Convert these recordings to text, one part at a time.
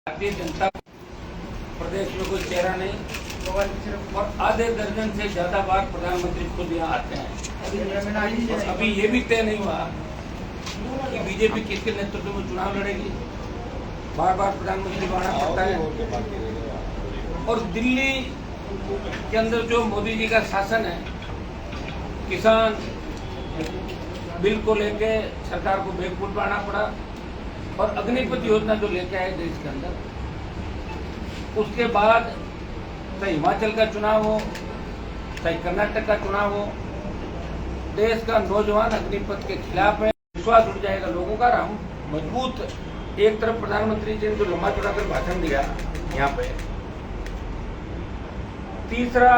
भारतीय जनता प्रदेश में कोई चेहरा नहीं और आधे दर्जन से ज्यादा बार प्रधानमंत्री खुद यहाँ आते हैं। और अभी ये भी तय नहीं हुआ कि बीजेपी किसके नेतृत्व में चुनाव लड़ेगी। बार बार प्रधानमंत्री को आना पड़ता है। और दिल्ली के अंदर जो मोदी जी का शासन है, किसान बिल को लेके सरकार को बेवकूफ बनाना पड़ा। और अग्निपथ योजना जो लेके आए देश के अंदर, उसके बाद चाहे हिमाचल का चुनाव हो, चाहे कर्नाटक का चुनाव हो, देश का नौजवान अग्निपथ के खिलाफ है। विश्वास उठ जाएगा लोगों का। हम मजबूत, एक तरफ प्रधानमंत्री जी ने जो लंबा चौड़ा कर भाषण दिया यहाँ पे, तीसरा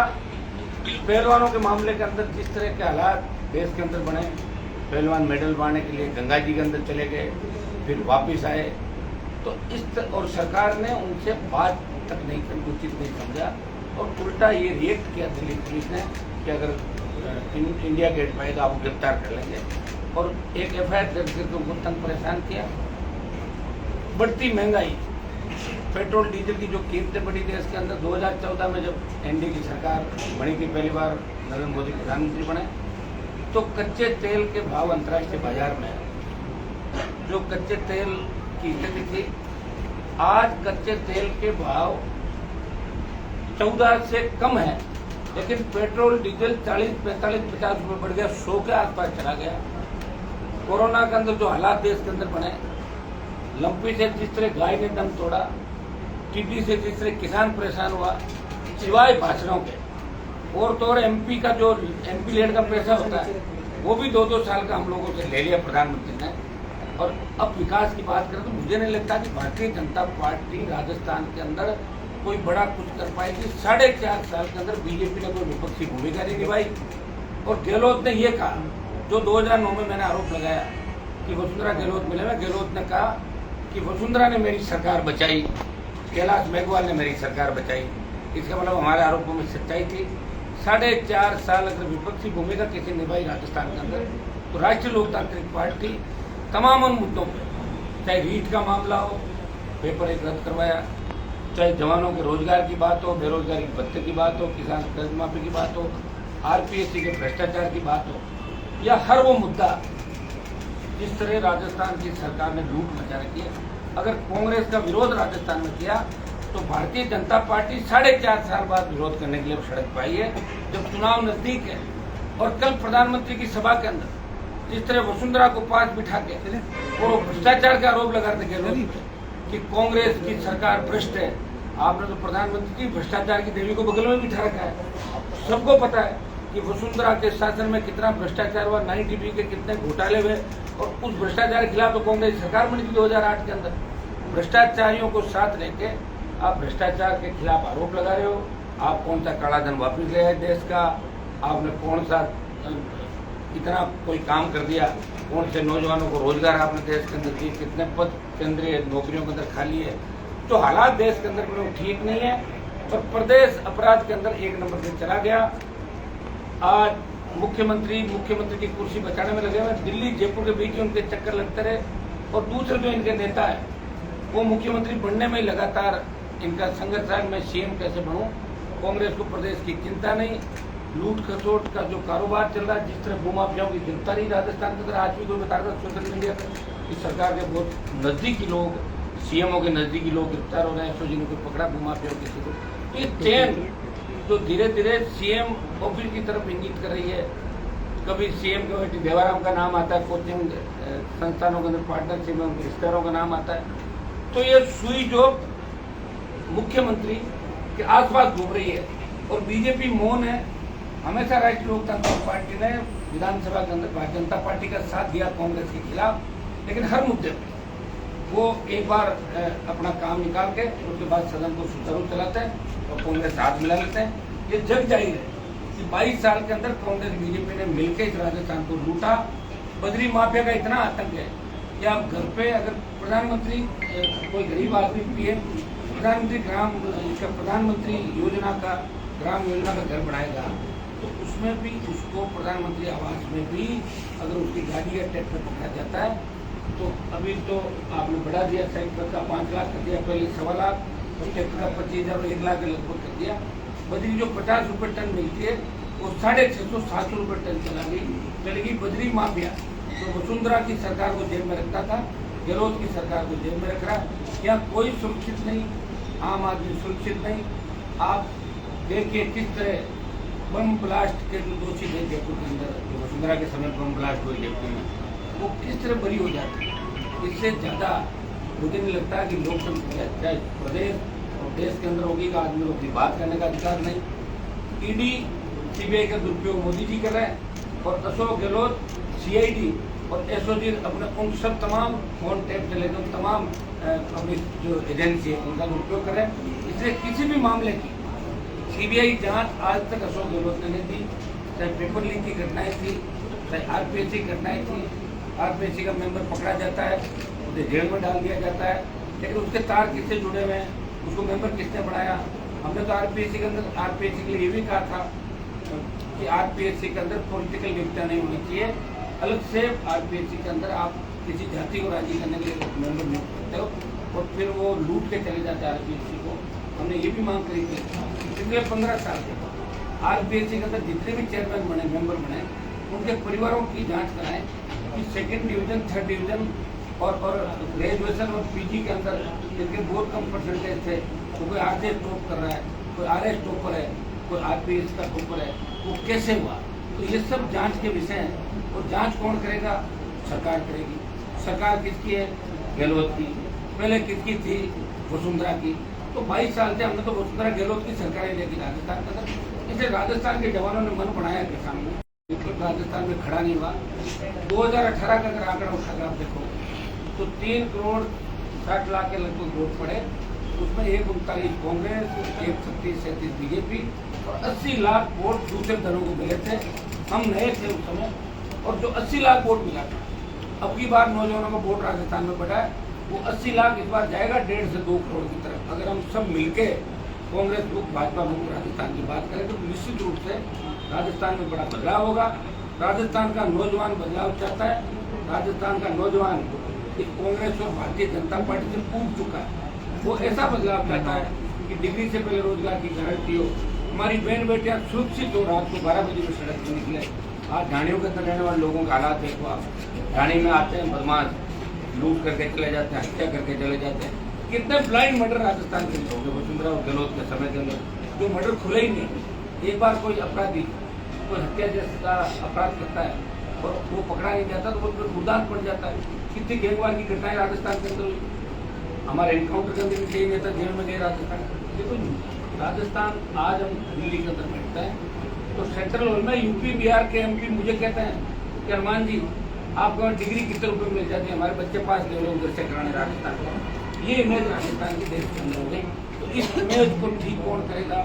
पहलवानों के मामले के अंदर जिस तरह के हालात देश के अंदर बने, पहलवान मेडल पाने के लिए गंगा जी के अंदर चले गए, फिर वापस आए, तो और सरकार ने उनसे बात तक नहीं की, उचित नहीं समझा और उल्टा ये रिएक्ट किया दिल्ली पुलिस ने कि अगर इंडिया गेट पाएगा आपको गिरफ्तार कर लेंगे। और एक एफआईआर दर्ज करके उनको तंग परेशान किया। बढ़ती महंगाई, पेट्रोल डीजल की जो कीमतें बढ़ी देश के अंदर, 2014 में जब एनडीए की सरकार बनी थी, पहली बार नरेंद्र मोदी प्रधानमंत्री बने, तो कच्चे तेल के भाव अंतर्राष्ट्रीय बाजार में, जो कच्चे तेल की स्थिति थी, आज कच्चे तेल के भाव 14 से कम है, लेकिन पेट्रोल डीजल 40, 45, 50 रुपये बढ़ गया, 100 के आसपास चला गया। कोरोना के अंदर जो हालात देश के अंदर बने, लंपी से जिस तरह गाय ने दम तोड़ा, टीबी से जिस तरह किसान परेशान हुआ, सिवाय भाषणों के, और तो और एमपी का जो एमपी लेड का पैसा होता है वो भी 2-2 साल का हम लोगों से ले लिया प्रधानमंत्री ने। और अब विकास की बात करें तो मुझे नहीं लगता कि भारतीय जनता पार्टी राजस्थान के अंदर कोई बड़ा कुछ कर पाएगी। 4.5 साल के अंदर बीजेपी ने कोई विपक्षी भूमिका नहीं निभाई। और गहलोत ने ये कहा, जो 2009 में मैंने आरोप लगाया कि वसुंधरा गहलोत मिले में, गहलोत ने कहा कि वसुंधरा ने मेरी सरकार बचाई, कैलाश मेघवाल ने मेरी सरकार बचाई। इसका मतलब हमारे आरोपों में सच्चाई थी। 4.5 साल अगर विपक्षी भूमिका किसी निभाई राजस्थान के अंदर, तो राष्ट्रीय लोकतांत्रिक पार्टी तमाम उन मुद्दों पर, चाहे रीट का मामला हो, पेपर एक रद्द करवाया, चाहे जवानों के रोजगार की बात हो, बेरोजगारी के भत्ते की बात हो, किसान कर्ज माफी की बात हो, आरपीएससी के भ्रष्टाचार की बात हो, या हर वो मुद्दा जिस तरह राजस्थान की सरकार ने लूट मचा रखी है, अगर कांग्रेस का विरोध राजस्थान में किया तो भारतीय जनता पार्टी 4.5 साल बाद विरोध करने के लिए सड़क पाई है, जब चुनाव नजदीक है। और कल प्रधानमंत्री की सभा के अंदर जिस तरह वसुंधरा को पास बिठा के वो भ्रष्टाचार का आरोप लगा रहे कि कांग्रेस की सरकार भ्रष्ट है। आपने तो प्रधानमंत्री की भ्रष्टाचार की देवी को बगल में बिठा रखा है। सबको पता है कि वसुंधरा के शासन में कितना भ्रष्टाचार हुआ, 9 टीवी के कितने घोटाले हुए, और उस भ्रष्टाचार के खिलाफ तो कांग्रेस सरकार बनी थी 2008 के अंदर। भ्रष्टाचारियों को साथ लेके आप भ्रष्टाचार के खिलाफ आरोप लगा रहे हो। आप कौन सा काला धन वापिस ले आए देश का, आपने कौन सा इतना कोई काम कर दिया, कौन से नौजवानों को रोजगार आपने देश के अंदर दिए, कितने पद केंद्रीय नौकरियों के अंदर खाली है। तो हालात देश के अंदर बिल्कुल ठीक नहीं है और प्रदेश अपराध के अंदर 1 नंबर से चला गया। आज मुख्यमंत्री की कुर्सी बचाने में लगे हुए, दिल्ली जयपुर के बीच में उनके चक्कर लगते रहे। और दूसरे जो इनके नेता है वो मुख्यमंत्री बनने में ही लगातार इनका संघर्ष है, मैं सीएम कैसे बनूं। कांग्रेस को प्रदेश की चिंता नहीं, लूट खसोट का जो कारोबार चल रहा है, जिस तरह भूमाफियाओं की गिरफ्तारी राजस्थान के अंदर आज भी कोई बता रहा है सोशल मीडिया पर, इस सरकार के बहुत नजदीकी लोग, सीएमओ के नजदीकी लोग गिरफ्तार हो रहे हैं, एसओजी ने कोई पकड़ा भूमाफियाओं किसी को। तो ये चेन जो धीरे धीरे सीएम ऑफिस की तरफ इंगित कर रही है, कभी सीएम के बेटी देवाराम का नाम आता है, कोचिंग संस्थानों के अंदर पार्टनरशिप में उनके रिश्तेदारों का नाम आता है, तो ये सुई जो मुख्यमंत्री के आसपास घूम रही है। और बीजेपी मौन है। हमेशा राष्ट्रीय लोकतांत्रिक पार्टी ने विधानसभा के अंदर भारतीय जनता पार्टी का साथ दिया कांग्रेस के खिलाफ, लेकिन हर मुद्दे पर वो एक बार अपना काम निकाल के उसके बाद सदन को सुचारू चलाते हैं और कांग्रेस हाथ मिला लेते हैं। ये जग जाहिर है कि 22 साल के अंदर कांग्रेस बीजेपी ने मिलकर इस राजस्थान को लूटा। बद्री माफिया का इतना आतंक है कि आप घर पे अगर प्रधानमंत्री कोई गरीब आदमी पीएम प्रधानमंत्री योजना का ग्राम योजना का घर बनाएगा, तो उसमें भी उसको प्रधानमंत्री आवास में भी अगर उसकी गाड़ी या ट्रैक्टर पकड़ा जाता है तो अभी तो आपने बढ़ा दिया, साइकिल का 5 लाख कर दिया, पहले 1.25 लाख, ट्रैक्टर का 25,000 और 1 लाख के लगभग कर दिया। बजरी जो 50 रुपये टन मिलती है वो 650-700 रुपये टन चलेगी बजरी माफिया। तो वसुंधरा की सरकार को जेब में रखता था, गहलोत की सरकार को जेब में रख रहा। यहाँ कोई सुरक्षित नहीं, आम आदमी सुरक्षित नहीं। आप देखिए किस तरह बम ब्लास्ट के जो दोषी थे जयपुर के अंदर, जो वसुंधरा के समय बम ब्लास्ट हुए जयपुर में, वो किस तरह बरी हो जाते हैं। इससे ज़्यादा मुझे नहीं लगता कि लोकतंत्र चाहे प्रदेश और देश के अंदर होगी का आदमी को अपनी बात करने का अधिकार नहीं। ईडी सीबीआई का दुरुपयोग मोदी जी कर रहे हैं और अशोक गहलोत सीआईडी और एसओजी अपने उन सब तमाम फोन टैप चले गए, तमाम अपनी जो एजेंसी है उनका दुरुपयोग कर रहे हैं। इसलिए किसी भी मामले की सीबीआई जांच आज तक अशोक गहलोत ने नहीं दी। चाहे पेपर लीक की घटनाएं थी, चाहे आरपीएससी घटनाएं थी, आरपीएससी का मेंबर पकड़ा जाता है, उसे जेल में डाल दिया जाता है, लेकिन उसके तार किससे जुड़े हुए हैं, उसको मेंबर किसने बनाया। हमने तो आरपीएससी के अंदर आरपीएससी के लिए ये भी कहा था कि आरपीएससी के अंदर पॉलिटिकल व्यक्तियाँ नहीं होनी चाहिए, अलग से आरपीएससी के अंदर आप किसी जाति को राजी करने के लिए मेंबर नियुक्त करते हो और फिर वो लूट के चले जाते हैं आरपीएससी को। हमने ये भी मांग करी थी पिछले 15 साल के आरपीएससी के अंदर जितने भी चेयरमैन बने, मेंबर बने, उनके परिवारों की जांच कराएं कि 2nd डिवीजन, 3rd डिवीजन और ग्रेजुएशन और पीजी के अंदर जिनके बहुत कम परसेंटेज थे, तो कोई आरजेएस टॉप कर रहा है, कोई आरएस टॉपर है, कोई आरपीएस का टॉपर है, वो कैसे हुआ। तो ये सब जांच के विषय हैं और जांच कौन करेगा? सरकार करेगी। सरकार किसकी है? गहलोत की। पहले किसकी थी? वसुंधरा की। तो 22 साल से हमने तो वसुंधरा गहलोत की सरकारें लेगी राजस्थान के अंदर। इसे राजस्थान के जवानों ने मन बनाया किसान में, लेकिन राजस्थान में खड़ा नहीं हुआ। 2018 का अगर आंकड़ा उठाकर आप देखो तो 3 करोड़ 60 लाख के लगभग वोट पड़े, उसमें 139 कांग्रेस, 136-37 बीजेपी और 80 लाख वोट दूसरे दलों को मिले थे। हम नए थे उस समय और जो 80 लाख वोट मिला था, अब की बार नौजवानों का वोट राजस्थान में बढ़ा है, वो 80 लाख इस बार जाएगा 1.5 से 2 करोड़ की तरफ। अगर हम सब मिलके कांग्रेस मुक्त, भाजपा मुक्त राजस्थान की बात करें तो निश्चित रूप से राजस्थान में बड़ा बदलाव होगा। राजस्थान का नौजवान बदलाव चाहता है। राजस्थान का नौजवान इस कांग्रेस और भारतीय जनता पार्टी से ऊब चुका है। वो ऐसा बदलाव चाहता है कि डिग्री से पहले रोजगार की गारंटी हो, हमारी बहन बेटियां सुरक्षित हो, रात को 12 बजे में सड़क पर निकले। आज ढाणियों के अंदर रहने वाले लोगों का हालात देखो आप। ढाणी में आते हैं बदमाश, लूट करके चले जाते हैं, हत्या करके चले जाते हैं। कितने ब्लाइंड मर्डर राजस्थान के लोग हैं वसुंधरा और गहलोत के समय के अंदर, जो मर्डर खुले ही नहीं। एक बार कोई अपराधी कोई हत्या जैसा अपराध करता है और वो पकड़ा नहीं जाता तो वो फिर मुर्दान पड़ जाता है। कितनी गैंगवार की घटनाएं राजस्थान के अंदर हुई। हमारे एनकाउंटर के अंदर भी कई नेता जेल में गए राजस्थान। देखो राजस्थान, आज हम दिल्ली के अंदर बैठते हैं तो सेंट्रल हॉल में यूपी बिहार के एमपी मुझे कहते हैं कि हनुमान जी आपको डिग्री कितने रुपए मिल जाती है, हमारे बच्चे पास ले लो उधर से कराने राजस्थान को। ये इमेज राजस्थान की देश के अंदर हो गई। तो इस इमेज को ठीक कौन करेगा?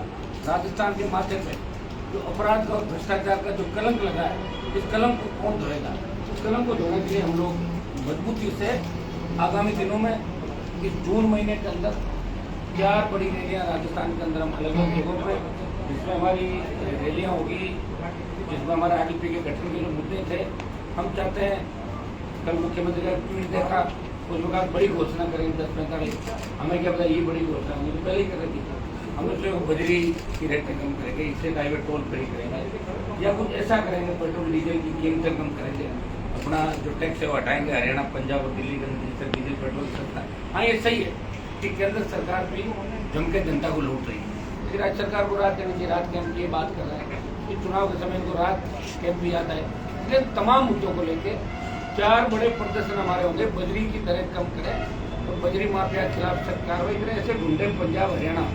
राजस्थान के माध्यम से जो अपराध का और भ्रष्टाचार का जो कलंक लगा है, इस कलंक को कौन धोएगा? उस कलंक को धोने के लिए हम लोग मजबूती से आगामी दिनों में इस जून महीने के अंदर 4 बड़ी रैलियाँ राजस्थान के अंदर हम अलग अलग जगहों पर, जिसमें हमारी रैलियाँ होगी, जिसमें हमारे आईपी के गठन के जो मुद्दे थे, हम चाहते हैं। कल मुख्यमंत्री का ट्वीट देखा, उस वक्त बड़ी घोषणा करेंगे 10-45। हमें क्या पता ये बड़ी घोषणा मुझे पहले ही कर रही थी। हम उसमें बजरी की रेटें कम करेंगे, इससे प्राइवेट टोल फ्री करेंगे या कुछ ऐसा करेंगे, पेट्रोल डीजल की कीमतें कम करेंगे, अपना जो टैक्स है वो हटाएंगे। हरियाणा, पंजाब और दिल्ली के अंदर जिस तरह डीजल पेट्रोल सस्ता है, हाँ ये सही है कि केंद्र सरकार भी जम के जनता को लूट रही है। फिर राज्य सरकार को रात करनी चाहिए। रात कैंप की बात कर रहे हैं कि चुनाव के समय को रात कैंप भी आता है। इसलिए तमाम मुद्दों को लेके 4 बड़े प्रदर्शन हमारे होंगे। बजरी की दरें कम करें और बजरी माफिया के खिलाफ सख्त कार्रवाई करें। ऐसे ढूंढे पंजाब, हरियाणा,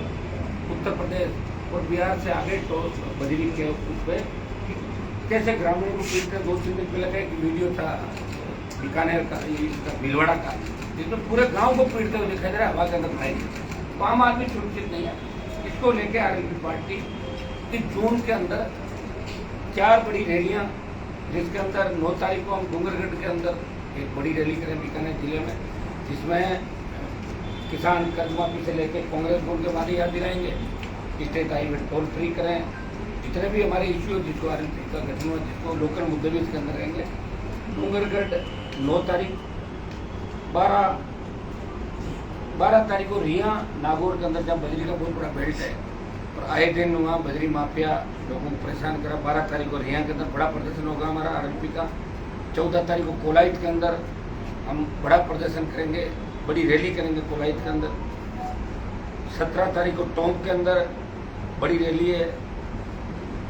उत्तर प्रदेश और बिहार से आगे तो बजरी के उस पर कैसे ग्रामीण को पीट कर 2-3 दिन पहले का एक वीडियो था बीकानेर का, भीलवाड़ा का, जिसमें पूरे गांव को पीटते हुए दिखाई दे रहा है, हवा के अंदर खाएंगे। तो आम आदमी सुरक्षित नहीं है। इसको लेके आरएलपी पार्टी इस जून के अंदर 4 बड़ी रैलियां, जिसके अंदर 9 तारीख को हम डूंगरगढ़ के अंदर एक बड़ी रैली करें बीकानेर जिले में, जिसमें किसान कर्ज माफी से लेकर कांग्रेस को उनके वादे याद दिलाएंगे, स्टेट हाईवे टोल फ्री करें, जितने भी हमारे इश्यू जिसको आरएलपी का गठन हुआ, जिसको लोकल मुद्दे भी इसके अंदर रहेंगे। डूंगरगढ़ 9 तारीख, 12 तारीख को रिया नागौर के अंदर जब बजरी का बहुत बड़ा बेल्ट है और आए दिन वहाँ बजरी माफिया लोगों को परेशान करा। 12 तारीख को रिया के अंदर बड़ा प्रदर्शन होगा हमारा आरएलपी का। 14 तारीख को कोलाइट के अंदर हम बड़ा प्रदर्शन करेंगे, बड़ी रैली करेंगे कोलाइट के अंदर। 17 तारीख को टोंक के अंदर बड़ी रैली है।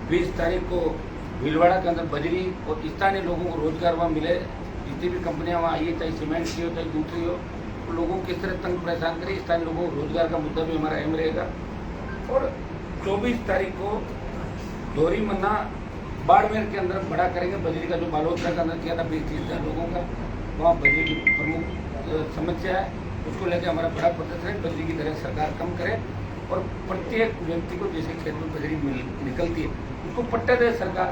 20 तारीख को भीलवाड़ा के अंदर बजरी और स्थानीय लोगों को रोजगार वहाँ मिले। जितनी भी कंपनियां वहाँ आई है, चाहे सीमेंट की हो चाहे दूसरी हो, तो लोगों को किस तरह तंग परेशान करे, स्थानीय लोगों को रोजगार का मुद्दा भी हमारा अहम रहेगा। और 24 तारीख को दोरी मन्ना बाड़मेर के अंदर बड़ा करेंगे। बजरी का जो बालोतरा के अंदर किया था 20-30 हज़ार लोगों का, वहाँ बजरी की प्रमुख समस्या है, उसको लेकर हमारा बड़ा प्रदर्शन है। बजरी की दरें सरकार कम करे और प्रत्येक व्यक्ति को जैसे खेत में बजरी निकलती है उसको पट्टे दे सरकार।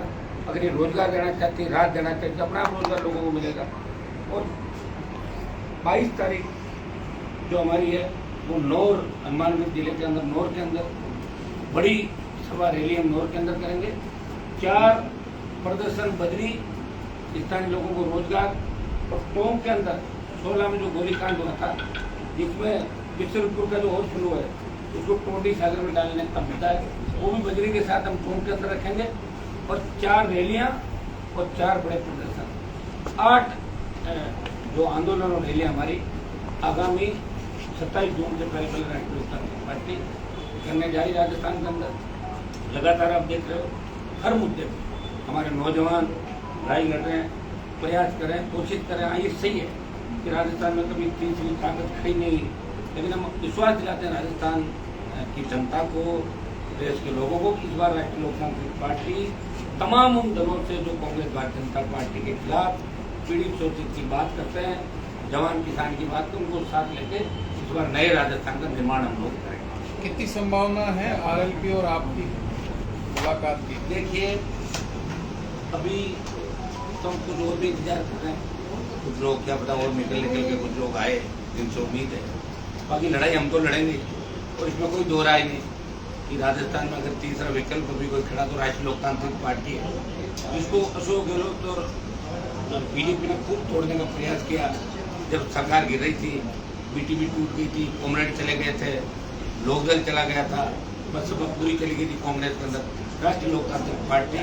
अगर ये रोजगार देना चाहती है, राहत देना चाहती है, अपना रोजगार लोगों को मिलेगा। और 22 तारीख जो हमारी है वो नौर, हनुमानगढ़ जिले के अंदर नौर के अंदर बड़ी सभा रैली हम नौर के अंदर करेंगे। 4 प्रदर्शन बजरी, स्थानीय लोगों को रोजगार। और टोंक के अंदर 16 में जो गोलीकांड हुआ था, जिसमें बिशरपुर का जो हॉस्पिटल है उसको टोटी सागर में डालने का मुद्दा है, वो भी बजरी के साथ हम टोंक के अंदर रखेंगे। और 4 रैलियां और 4 बड़े प्रदर्शन, 8 जो आंदोलन और रैलियां हमारी आगामी 27 जून से पहले राष्ट्रीय लोक तांत्रिक पार्टी करने जा रही। राजस्थान के अंदर लगातार आप देख रहे हो हर मुद्दे पर हमारे नौजवान लड़ाई लड़ रहे हैं, प्रयास करें, कोशिश करें। हाँ, ये सही है कि राजस्थान में कभी तीसरी ताकत खड़ी नहीं, लेकिन हम विश्वास दिलाते हैं राजस्थान की जनता को, देश के लोगों को। इस बार राष्ट्रीय लोकतांत्रिक पार्टी तमाम उन दलों से जो कांग्रेस भारतीय जनता पार्टी के खिलाफ पीड़ित शोषित की बात करते हैं, जवान किसान की बात को उनको साथ लेके इस बार नए राजस्थान का निर्माण हम लोग करेंगे। कितनी संभावना है आरएलपी और आपकी मुलाकात की? देखिए, अभी तो हम कुछ और भी इंतजार कर रहे हैं। कुछ लोग क्या पता और निकल के कुछ लोग आए जिनसे उम्मीद है। बाकी लड़ाई हम तो लड़ेंगे और इसमें कोई दो राय नहीं कि राजस्थान में अगर तीसरा विकल्प भी कोई खड़ा तो राष्ट्रीय लोकतांत्रिक पार्टी है, जिसको अशोक गहलोत और बीजेपी ने खूब तोड़ने का प्रयास किया। जब सरकार गिर रही थी, बीटीपी टूट गई थी, कॉमरेड चले गए थे, लोकदल चला गया था, बसपा पूरी चली गई थी कांग्रेस के अंदर। राष्ट्रीय लोकतांत्रिक पार्टी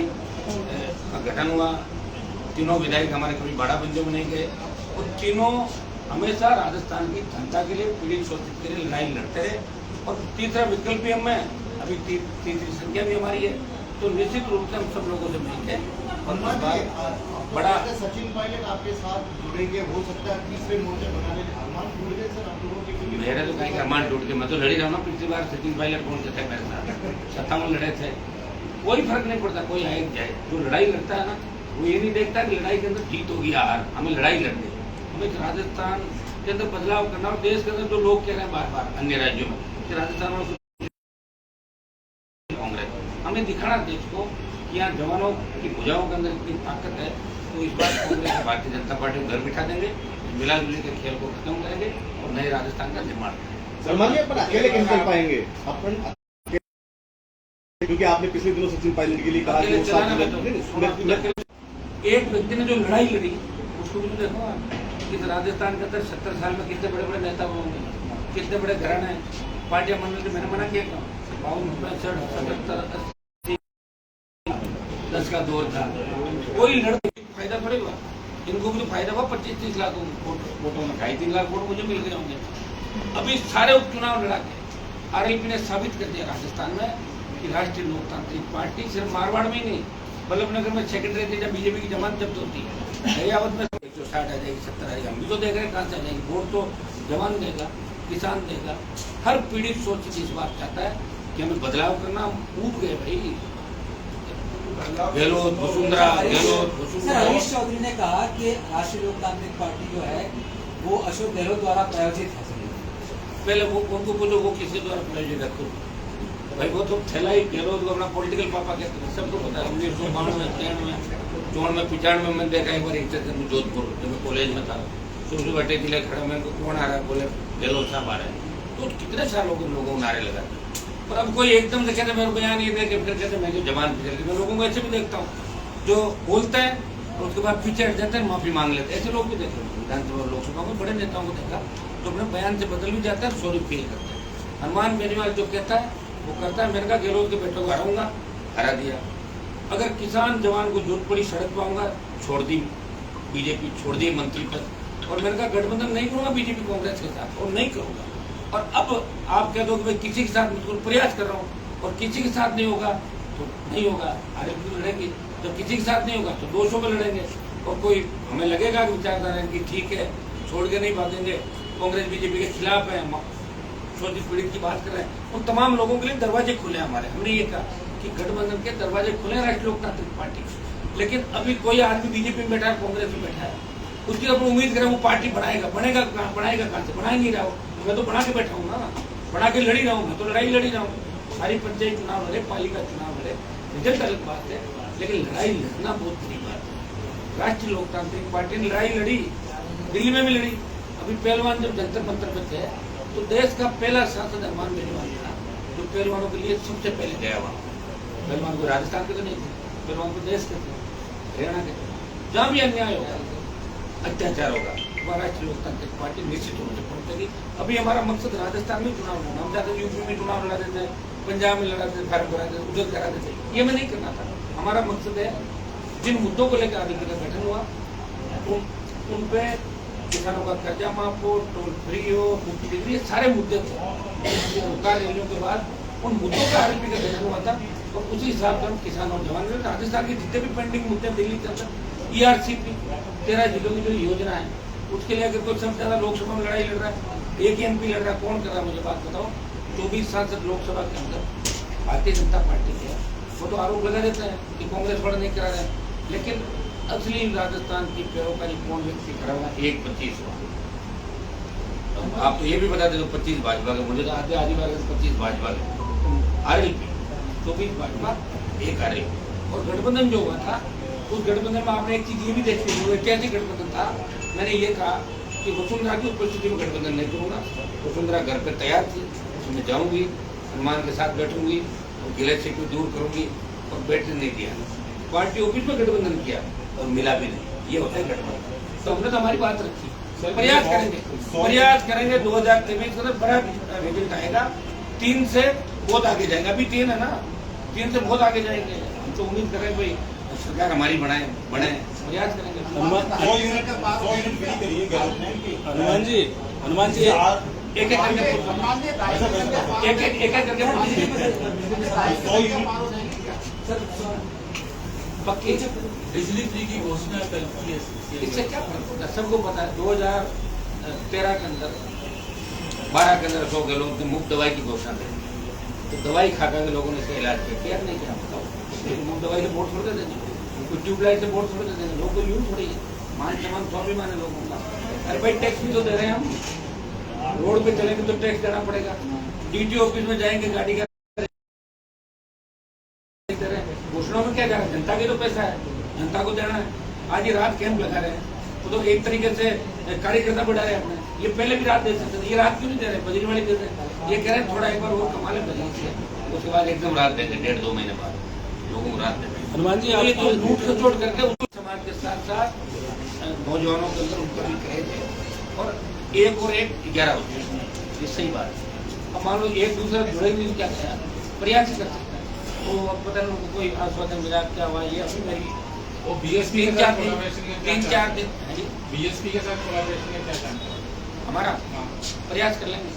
का गठन हुआ। तीनों विधायक हमारे कभी बड़ा बंजो में नहीं गए और तीनों हमेशा राजस्थान की जनता के लिए, पीड़ित शोषित के लिए लड़ाई लड़ते रहे। और तीसरा विकल्प भी हमें अभी तीसरी संख्या भी हमारी है, तो निश्चित रूप से हम सब लोगों से मिलते हैं। और बड़ा सचिन पायलट आपके साथ जुड़ेंगे, हो सकता है तीसरे मोर्चे बनाने के अरमान टूट गए सर आप लोगों के? मेरे तो कहीं अरमान टूट गए, मैं तो लड़ी रहा हूँ ना। पिछली बार सचिन पायलट कौन से थे मेरे साथ, 57 लड़े थे। कोई फर्क नहीं पड़ता, कोई आए जाए, जो लड़ाई लड़ता है ना वो ये नहीं देखता कि लड़ाई के अंदर जीत होगी हार। हमें लड़ाई लड़नी है, हमें राजस्थान के अंदर बदलाव करना। और देश के अंदर जो लोग कह रहे हैं बार बार अन्य राज्यों में कि राजस्थान में कांग्रेस, हमें दिखाना देश को कि यहाँ जवानों की भुजाओं के अंदर इतनी ताकत है। तो इस बार कांग्रेस भारतीय जनता पार्टी को घर बिठा देंगे, मिला जुली के खेल को खत्म करेंगे और नए राजस्थान का निर्माण करेंगे। सलमान जी, अपन अकेले कैसे चल पाएंगे अपन? क्योंकि आपने पिछले दिनों सचिन पायलट के लिए कहा कि एक व्यक्ति ने जो लड़ाई लड़ी उसको भी तो देखो। इस राजस्थान के अंदर 70 साल में कितने बड़े बड़े नेता होंगे, कितने बड़े घराने हैं, पार्टियां मंडल के। मैंने मना किया 52, 65, 77, 80, 10 का दौर था। कोई लड़के फायदा पड़ेगा, इनको भी तो फायदा हुआ। 25-30 लाख वोटों में 2.5-3 लाख वोट मुझे मिल गए होंगे। अभी सारे उपचुनाव लड़ा के आरएलपी ने साबित कर दिया राजस्थान में कि राष्ट्रीय लोकतांत्रिक पार्टी सिर्फ मारवाड़ में ही नहीं, बल्लभनगर में सेकेंडरी थी जब बीजेपी की जमानत जब्त होती है, दरियावत में 160 आ जाएगी, 70 आ जाएगी। हम भी तो देख रहे हैं कहाँ से आ जाएगी। वोट तो जवान देगा, किसान देगा, हर पीड़ित सोच इस बात चाहता है कि हमें बदलाव करना। हम ऊब गए भाई, गहलोत वसुंधरा, गहलोत वसुंधरा। हरीश चौधरी ने कहा कि राष्ट्रीय लोकतांत्रिक पार्टी जो है वो अशोक गहलोत द्वारा प्रायोजित है। पहले वो उनको बोलो वो किसी द्वारा प्रायोजित है भाई, वो तो थैला ही गहलोत को अपना पॉलिटिकल पापा कहते हैं, सबको पता है। 1992 में 93 में 95 में देखा एक बार जोधपुर जब मैं कॉलेज में था, सुबह बटे जिले खड़ा में कौन आ रहा है, बोले गहलोत साहब आ रहे हैं। तो कितने सालों के लोगों को नारे लगाते। और अब कोई एकदम से कहते मेरे बयान ये दे के फिर कहते मैं जो जवान फिर मैं लोगों को ऐसे भी देखता हूँ जो बोलते हैं और उसके बाद पीछे हट जाते हैं, माफी मांग लेते हैं। ऐसे लोग भी देखे विधानसभा लोकसभा में बड़े नेताओं को देखा तो अपने बयान से बदल भी जाता है, सॉरी फील करते हैं। हनुमान बेनीवाल जो कहता है वो करता है। मैंने कहा गहलोत के बेटों को हराऊंगा, हरा दिया। अगर किसान जवान को जरूरत पड़ी सड़क पाऊंगा, छोड़ दी बीजेपी, छोड़ दी मंत्री पद। और मैंने कहा गठबंधन नहीं करूंगा बीजेपी कांग्रेस के साथ, और नहीं करूंगा। और अब आप कह दो कि मैं किसी के साथ बिल्कुल प्रयास कर रहा हूँ और किसी के साथ नहीं होगा तो नहीं होगा, आरएलपी लड़ेगी। जब किसी के साथ नहीं होगा तो 200 में लड़ेंगे। और कोई हमें लगेगा कि विचारधारा है कि ठीक है छोड़ के नहीं भागेंगे, कांग्रेस बीजेपी के खिलाफ है, शोषित पीड़ित की बात कर रहे हैं, उन तमाम लोगों के लिए दरवाजे खुले हैं हमारे। हमने ये कहा कि गठबंधन के दरवाजे खुले हैं राष्ट्रीय लोकतांत्रिक पार्टी। लेकिन अभी कोई आदमी बीजेपी में बैठा है, कांग्रेस में बैठा है, उसकी अपनी उम्मीद करें वो पार्टी बनाएगा कहाँ से? बना ही नहीं रहा हो। मैं तो बना के बैठा हूँ ना, बना के लड़ी रहा हूँ, मैं तो लड़ाई लड़ी रहा हूँ। सारी पंचायत चुनाव लड़े, पालिका चुनाव लड़े, रिजल्ट अलग बात है, लेकिन लड़ाई लड़ना बहुत बड़ी बात है। राष्ट्रीय लोकतांत्रिक पार्टी ने लड़ाई लड़ी, दिल्ली में भी लड़ी। अभी पहलवान जब जंतर मंतर पे थे तो देश का पहला सांसद हनुमान बेनीवाल था, जो पहलवानों के लिए सबसे पहले गया वहाँ। पहलवान को राजस्थान के तो नहीं थे, पहलवान को देश के थे, हरियाणा के थे। जहाँ भी अन्याय होगा, अत्याचार होगा, वह राष्ट्रीय लोकतांत्रिक पार्टी निश्चित रूप से पहुंचेगी। अभी हमारा मकसद राजस्थान में चुनाव लड़ना, हम जाते यूपी में चुनाव लड़ा देते, पंजाब में लड़ा देते, फार्म करा देते, उधर करा देते, ये मैं नहीं करना था। हमारा मकसद है जिन मुद्दों को लेकर आगे का गठन हुआ उन पे किसानों का कर्जा माफ हो, टोल फ्री हो, मुफ्त बिजली, सारे मुद्दे थे। रोजगार रैलियों के बाद उन मुद्दों का आरएलपी का गठन हुआ था और उसी हिसाब से हम किसानों और जवान राजस्थान के जितने भी पेंडिंग मुद्दे दिल्ली के अंदर ERCP 13 जिलों की जो योजना है उसके लिए अगर कोई सबसे ज्यादा लोकसभा में लड़ाई लड़ रहा है, एक ही MP लड़ रहा है, कौन कर रहा है मुझे बात बताओ। 24 सांसद लोकसभा के अंदर भारतीय जनता पार्टी के, वो तो आरोप लगा देते हैं कि कांग्रेस बड़ा नहीं करा रहे हैं, लेकिन असली राजस्थान की पैरोकारी कौन व्यक्ति खड़ा हुआ? 1-25 हुआ। आप तो ये भी बता दे 25 भाजपा के, मुझे तो आधी बार 25 भाजपा के, आरएलपी 24 भाजपा, 1 आरएलपी। और गठबंधन जो हुआ था उस गठबंधन में आपने एक चीज ये भी देखी, वो ऐतिहासिक गठबंधन था। मैंने ये कहा कि वसुंधरा की उपस्थिति में गठबंधन नहीं करूंगा। वसुंधरा घर पे तैयार थी, उसमें जाऊंगी, हनुमान के साथ बैठूंगी और गिले से को दूर करूंगी, और बैठने नहीं दिया। पार्टी ऑफिस में गठबंधन किया और मिला भी नहीं। ये होता है गठबंधन। तो हमने तो हमारी बात रखी, प्रयास करेंगे 2023 का बड़ा रिजल्ट आएगा। 3 से बहुत आगे जाएंगे। अभी 3 है ना, 3 से बहुत आगे जाएंगे। हम तो उम्मीद करें भाई सरकार हमारी बने, प्रयास करेंगे। हनुमान जी एक करके पक्की बिजली फ्री की घोषणा कल की है। इससे क्या फर्क होता है? सबको पता है 2013 के अंदर 12 के अंदर 100 लोगों ने मुफ्त दवाई की घोषणा की, तो दवाई खाकर के लोगों ने इसका इलाज किया नहीं किया? बताओ। मुफ्त दवाई से बोर्ड छोड़ देते हैं, कोई ट्यूबलाइट से बोर्ड छोड़ देते हैं, लोग को यूज थोड़ी है, मान सम्मान स्वाभिमान है लोगों का। अरे भाई टैक्स भी तो दे रहे हैं हम, रोड पे चलेंगे तो टैक्स देना पड़ेगा। DTO ऑफिस में जाएंगे गाड़ी का घोषणाओं में क्या जा रहा है? जनता के तो पैसा है, जनता को देना है। आज ये रात कैंप लगा रहे हैं तो एक तरीके से कार्यकर्ता बढ़ा रहे हैं अपने। ये पहले भी रात दे सकते थे, ये रात क्यों नहीं दे रहे? बजरी वाली दे रहे हैं। ये कह रहे हैं थोड़ा एक बार वो कमा ले बजरी से, उसके बाद एकदम रात देंगे, 1.5-2 महीने बाद लोगों को रात देंगे। हनुमान जी ये तो लूट खसोट करके उनको समाज के साथ साथ नौजवानों के अंदर उनको भी कहे थे, और 1 और 1 11 होते हैं। ये सही बात है। अब मान लो एक दूसरे जुड़े नहीं, क्या कहा प्रयास ही कर सकते हैं। तो अब पता नहीं उनको कोई आश्वासन मिला क्या हुआ? ये अभी मेरी वो BSP के 3-4 दिन BSP के साथ कोलैबोरेशन में क्या चाहते हैं? हमारा प्रयास कर लेंगे।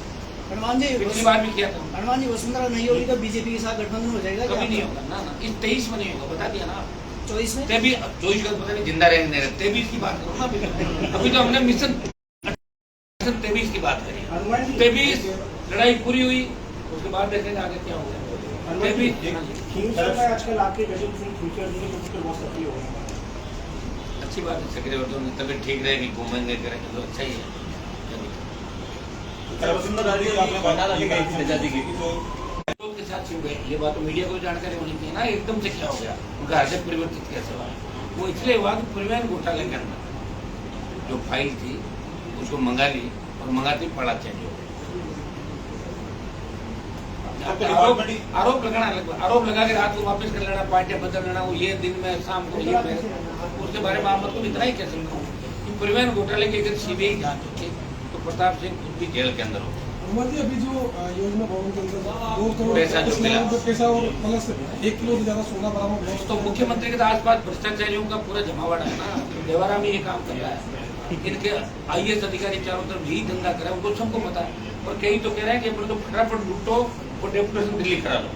हनुमान जी पिछली बार भी किया था। हनुमान जी वसुंधरा नहीं होगी तो बीजेपी के साथ गठबंधन हो जाएगा? कभी नहीं होगा ना, इस 23 में नहीं होगा, बता दिया ना। 24 में 24 का पता नहीं जिंदा रहेंगे नहीं, 23 की बात करो ना। अभी तो हमने मिशन 23 की बात करी। 23 लड़ाई पूरी हुई, उसके बाद देखेंगे आगे क्या होगा। 23 आजकल आपके बहुत सक्रिय हो गए। अच्छी बात है, सेक्रेटरी ने तबीयत ठीक रहेगी, घूमेंगे करेंगे तो अच्छा ही है। के साथ छिप गए, ये बात तो मीडिया को जानकारी होनी चाहिए ना। एकदम से क्या हो गया, उनका आदत परिवर्तित कैसे हुआ? वो इसलिए हुआ कि परिवहन घोटाले के अंदर जो फाइल थी उसको मंगा ली और मंगाते पड़ा चेंज हो गया। आरोप लगाना, आरोप लगा के रात को वापस कर लेना, पार्टियां बदल लेना, वो ये दिन में शाम को ये उसके बारे में आप मतलब इतना ही कह सकता हूँ कि परिवहन घोटाले की अगर सीबीआई जांच होती तो प्रताप सिंह खुद भी जेल के अंदर होते। अनुमान जी, अभी जो योजना भवन के अंदर 2 करोड़ पैसा जो मिला। पैसा और प्लस 1 किलो से ज्यादा सोना बरामद हुआ। तो मुख्यमंत्री के आसपास भ्रष्टाचारियों का पूरा जमावड़ा है ना, देवारा में ये काम कर रहा है। इनके IAS अधिकारी चारों तरफ यही धंधा कर रहे हैं, उनको सबको पता है। और कई तो कह रहे हैं कि अपने तो फटाफट लूटो और डेपुटेशन दिल्ली करा लो।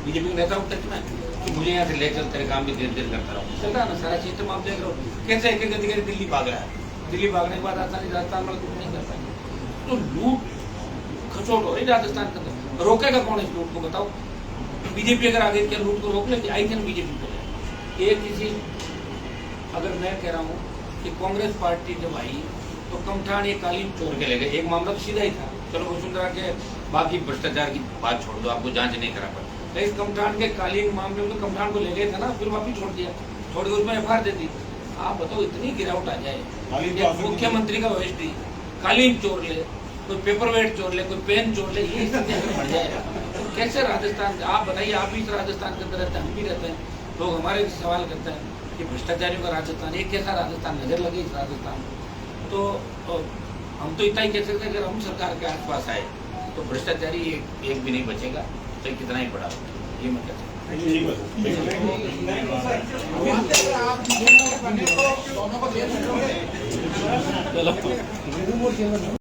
बीजेपी के नेता उत्तर में कि मुझे यहाँ से ले चल, तेरे काम भी देर देर करता रहो, चल रहा है ना सारा सिस्टम आप देख रहे हो। कैसे एक एक अधिकारी दिल्ली भाग रहा है, दिल्ली भागने के बाद आसानी राजस्थान में कुछ नहीं कर पाएंगे। तो लूट खचोट हो रही राजस्थान के अंदर, रोकेगा कौन इस लूट को बताओ? बीजेपी अगर आगे क्या लूट को रोक लेगी? आई थिंक बीजेपी को एक किसी, अगर मैं कह रहा हूँ कि कांग्रेस पार्टी जब आई तो कमठान ये कालीन चोर के ले गए। एक मामला तो सीधा ही था, चलो वसुंधरा के बाकी भ्रष्टाचार की बात छोड़ दो, आपको जांच नहीं करा पाए, लेकिन कमठान के कालीन मामले में तो कमठान को ले गए थे ना, फिर वापिस छोड़ दिया, छोड़ के उसमें FIR दे दी। आप बताओ इतनी गिरावट आ जाए, मुख्यमंत्री का भविष्य कालीन चोर ले, कोई पेपर वेट चोर ले, कोई पेन चोर ले, ये स्थिति आगे बढ़ जाएगा। तो कैसे राजस्थान, आप बताइए, आप भी राजस्थान के अंदर रहते हैं, हम भी रहते हैं, लोग हमारे सवाल करते हैं कि भ्रष्टाचारियों का राजस्थान, एक कैसा राजस्थान नजर लगे इस राजस्थान में? तो हम तो इतना ही कह सकते हैं, अगर हम सरकार के आसपास आए तो भ्रष्टाचारी एक भी नहीं बचेगा, चाहे कितना ही बड़ा हो, ये मैं कहता हूँ। दोनों को